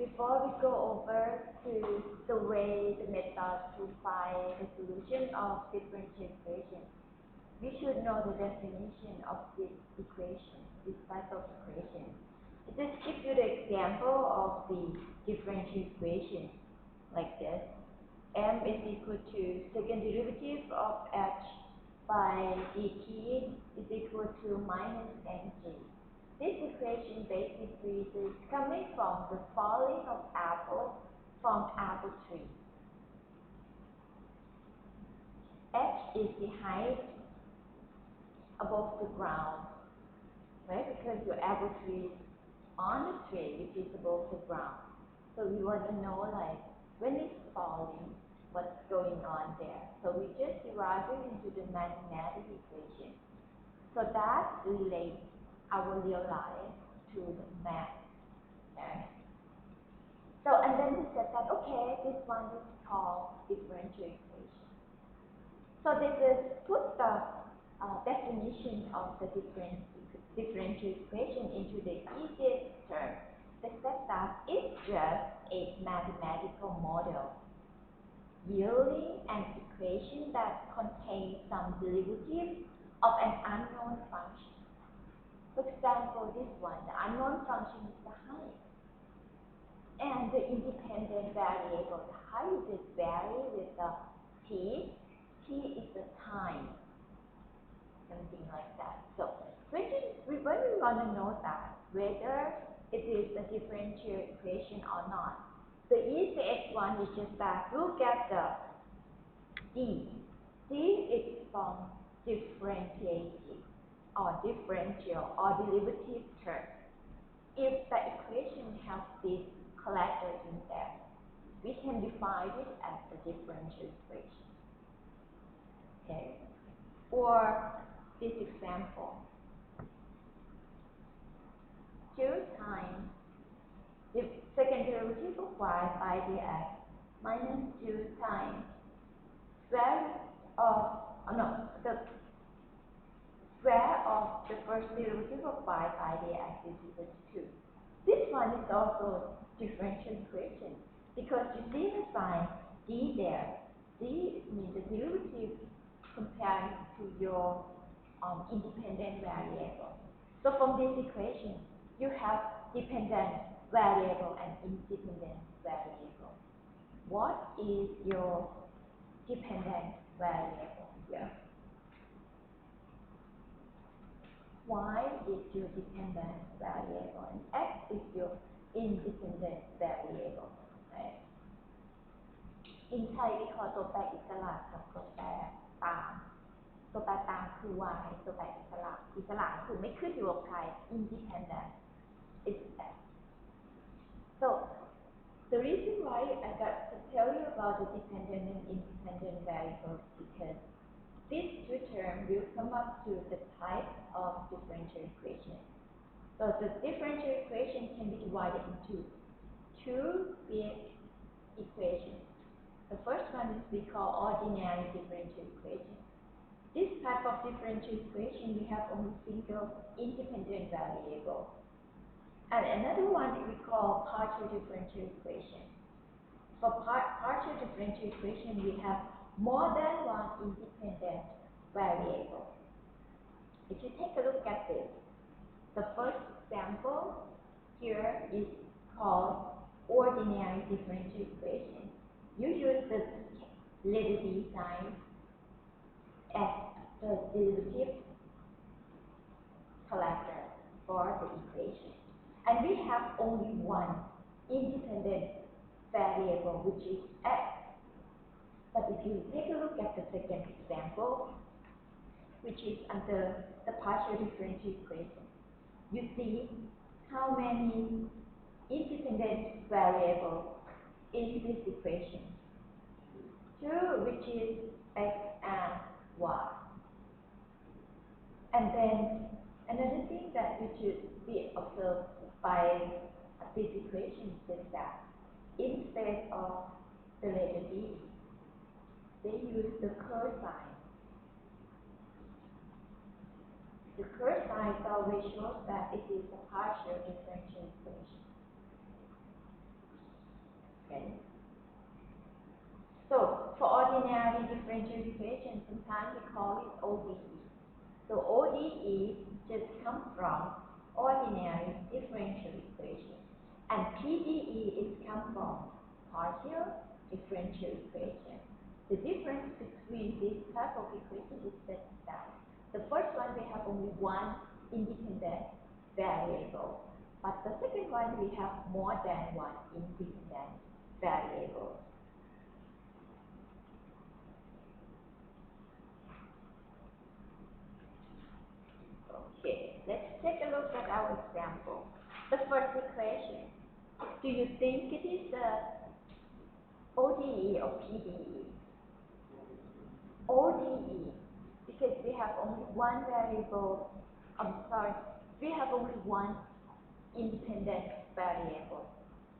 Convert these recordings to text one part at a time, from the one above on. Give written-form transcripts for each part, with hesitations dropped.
Before we go over to the way, the method to find the solution of differential equation, we should know the definition of this equation, this type of equation. I just give you the example of the differential equation like this. M is equal to second derivative of h by dt is equal to minus mg. This equation basically is coming from the falling of apple from apple tree. H is the height above the ground, right? Because your apple tree is on the tree, which is above the ground. So we want to know, like, when it's falling, what's going on there. So we just derive it into the mathematical equation. So that relates our real life to the math. Okay? So, and then we said that, okay, this one is called differential equation. So they just put the definition of the differential equation into the easiest term. They said that it's just a mathematical model yielding an equation that contains some derivative of an unknown function. For example, this one, the unknown function is the height. And the independent variable, the height is vary with the t. T is the time, something like that. So when we want to know that whether it is a differential equation or not, the easiest one is just that look at the d. D is from differentiating or differential or derivative term. If the equation has these characters in there, we can define it as a differential equation. Okay? Or this example, 2 times the second derivative of y by dx minus 2 times square of, the square of the first derivative of y by dx is equal to 2. This one is also differential equation because you see the sign d there. D means the derivative compared to your independent variable. So from this equation, you have dependent variable and independent variable. What is your dependent variable here? Y is your dependent variable and x is your independent variable. Right? In Thai we call ตัวแปรอิสระกับตัวแปรตาม ตัวแปรตามคือ y ตัวแปรอิสระคือไม่ขึ้นอยู่กับใคร independent is x. So the reason why I got to tell you about the dependent and independent variables because these two terms will come up to the type of differential equation. So the differential equation can be divided into two big equations. The first one is we call ordinary differential equation. This type of differential equation we have only single independent variable. And another one we call partial differential equation. For partial differential equation, we have more than one independent variable. If you take a look at this, the first example here is called ordinary differential equation. You use the letter d sign as the derivative character for the equation. And we have only one independent variable, which is x. But if you take a look at the second example, which is under the partial differential equation, you see how many independent variables in this equation. 2, which is x and y. And then another thing that we should be observed by this equation is that instead of the letter d, they use the curse sign. The curse sign always shows that it is a partial differential equation. differential equation, sometimes we call it ODE. So ODE just comes from ordinary differential equation. And PDE is come from partial differential equation. The difference between this type of equation is that the first one we have only one independent variable, but the second one we have more than one independent variable. Okay, let's take a look at our example. The first equation. Do you think it is the ODE or PDE? ODE, because we have only one variable, we have only one independent variable.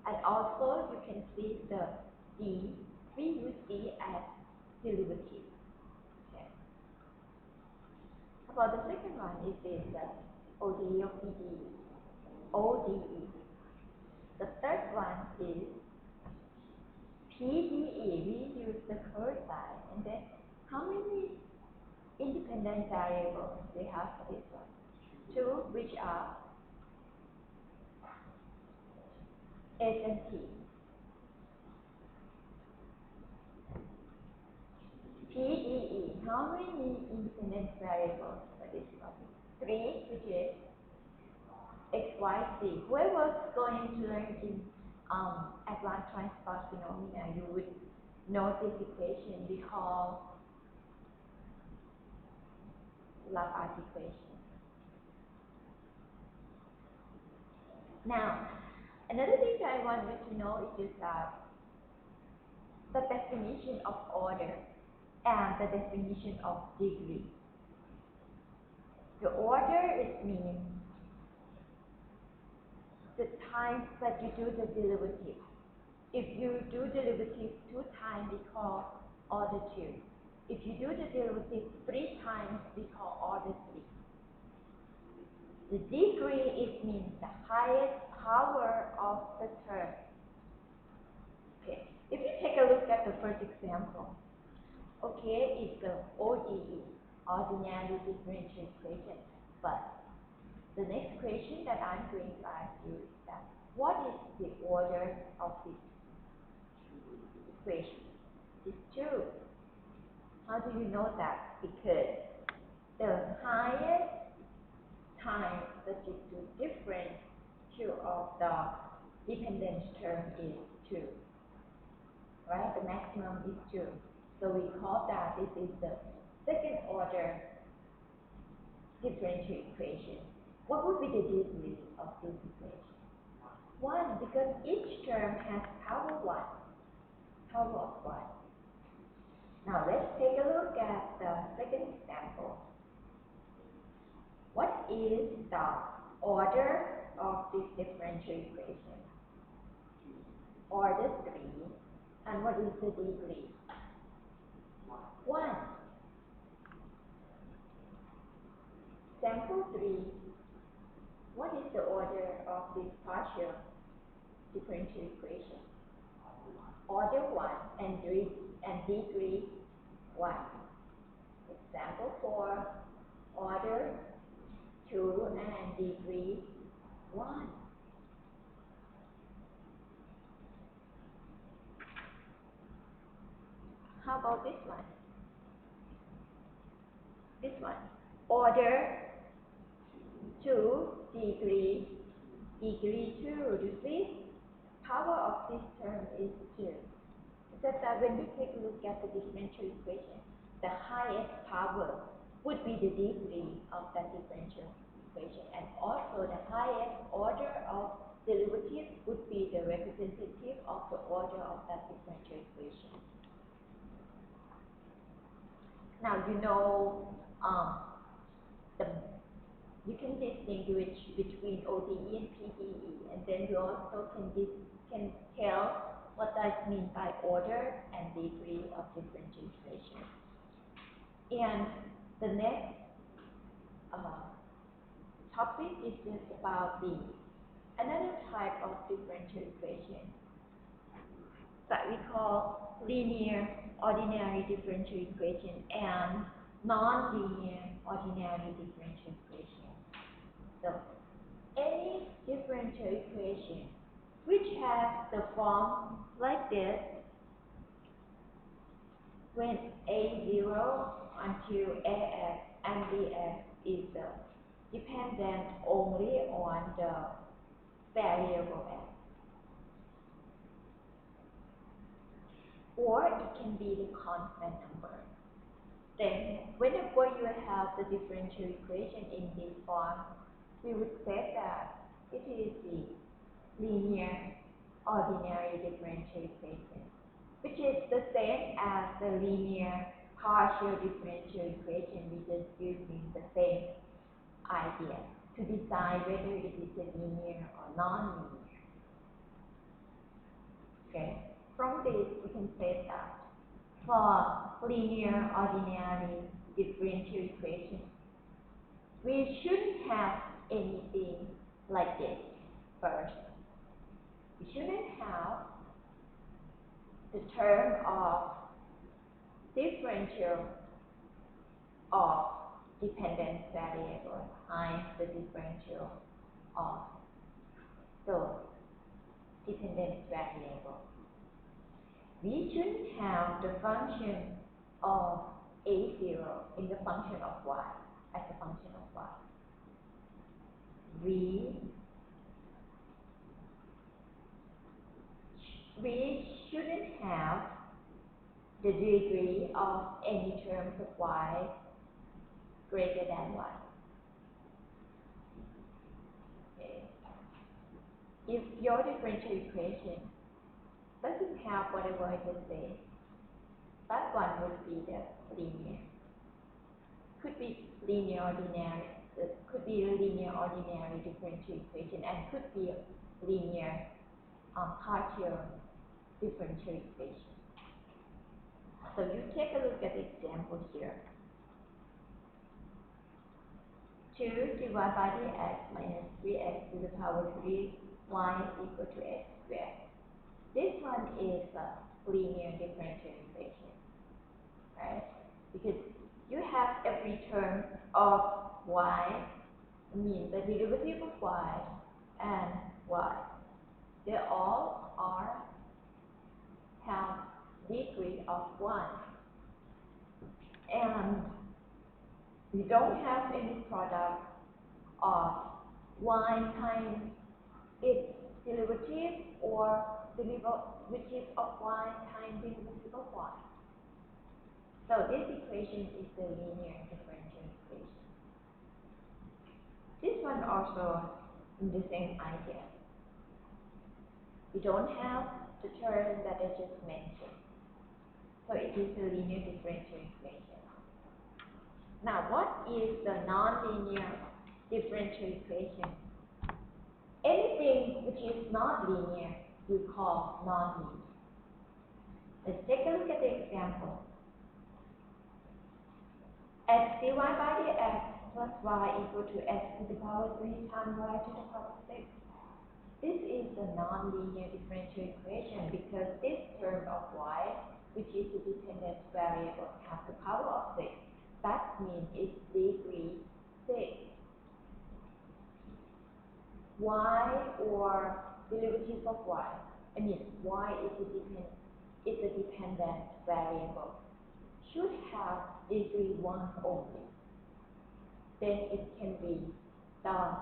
And also you can see the D, we use D as derivative. Okay. How about the second one? Is this the ODE or PDE? ODE. The third one is PDE. We use the curve sign. And then how many independent variables we have for this one? Two, which are S and T. PDE, how many independent variables for this one? Three, which is X, Y, Z. Whoever's going to learn in advanced transport phenomena, you would know this equation we call Laplace equation. Now, another thing that I want you to know is just the definition of order and the definition of degree. The order is means the time that you do the derivative. If you do derivative 2 times, we call order 2. If you do the derivative 3 times, we call order 3. The degree is means the highest power of the term. Okay, if you take a look at the first example, okay, it's the ODE, ordinary differential equation. But the next question that I'm going to ask you is that what is the order of this equation? It's 2. How do you know that? Because the highest time that you do differential of the dependent term is 2. Right? The maximum is 2. So we call that this is the second order differential equation. What would be the degree of this equation? 1, because each term has power 1. Power of 1. Now let's take a look at the second example. What is the order of this differential equation? Order 3. And what is the degree? 1. Sample 3. What is the order of this partial differential equation? Order 1 and degree 1. Example 4. Order 2 and degree 1. How about this one? This one. Order 2, degree 2. You see? Power of this term is 2. Because when we take a look at the differential equation, the highest power would be the degree of that differential equation, and also the highest order of derivative would be the representative of the order of that differential equation. Now you know you can distinguish between ODE and PDE, and then you also can tell what does mean by order and degree of differential equation. And the next topic is just about another type of differential equation. that we call linear ordinary differential equation and non-linear ordinary differential equation. So, any differential equation which has the form like this, when a0 until ax and bx is dependent only on the variable x, or it can be the constant number. Then, whenever you have the differential equation in this form, we would say that it is the linear ordinary differential equation, which is the same as the linear partial differential equation. We just using the same idea to decide whether it is a linear or non-linear. Okay, from this we can say that for linear ordinary differential equation, we shouldn't have anything like this. First, we shouldn't have the term of differential of dependent variable times the differential of the dependent variable. We shouldn't have the function of a0 in the function of y as a function of y. We shouldn't have the degree of any terms of y greater than 1. Okay. If your differential equation doesn't have whatever I just said, that one would be the linear. Could be linear ordinary, could be a linear ordinary differential equation, and could be linear partial differential equation. So you take a look at the example here. 2 divided by the x minus 3x to the power 3 y is equal to x squared. This one is a linear differential equation, right? Because you have every term of y, the derivative of y and y. They all have degree of 1. And we don't have any product of y times its derivative or derivative of y times derivative of y. So this equation is the linear differential equation. This one also is the same idea. We don't have the term that I just mentioned. So it is a linear differential equation. Now, what is the nonlinear differential equation? Anything which is not linear, we call nonlinear. Let's take a look at the example. X divided by the x plus y equal to x to the power 3 times y to the power 6. This is the nonlinear differential equation because this term of y, which is the dependent variable, has the power of 6. That means its degree 6. Y or derivative of y, y is a dependent variable, should have degree 1 only. Then it can be the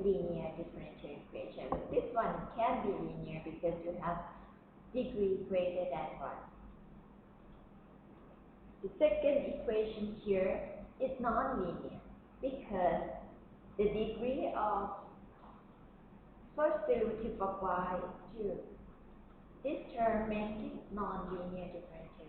linear differential equation. But this one can be linear because you have degree greater than 1. The second equation here is non-linear because the degree of first derivative of y is 2. This term makes it non-linear differential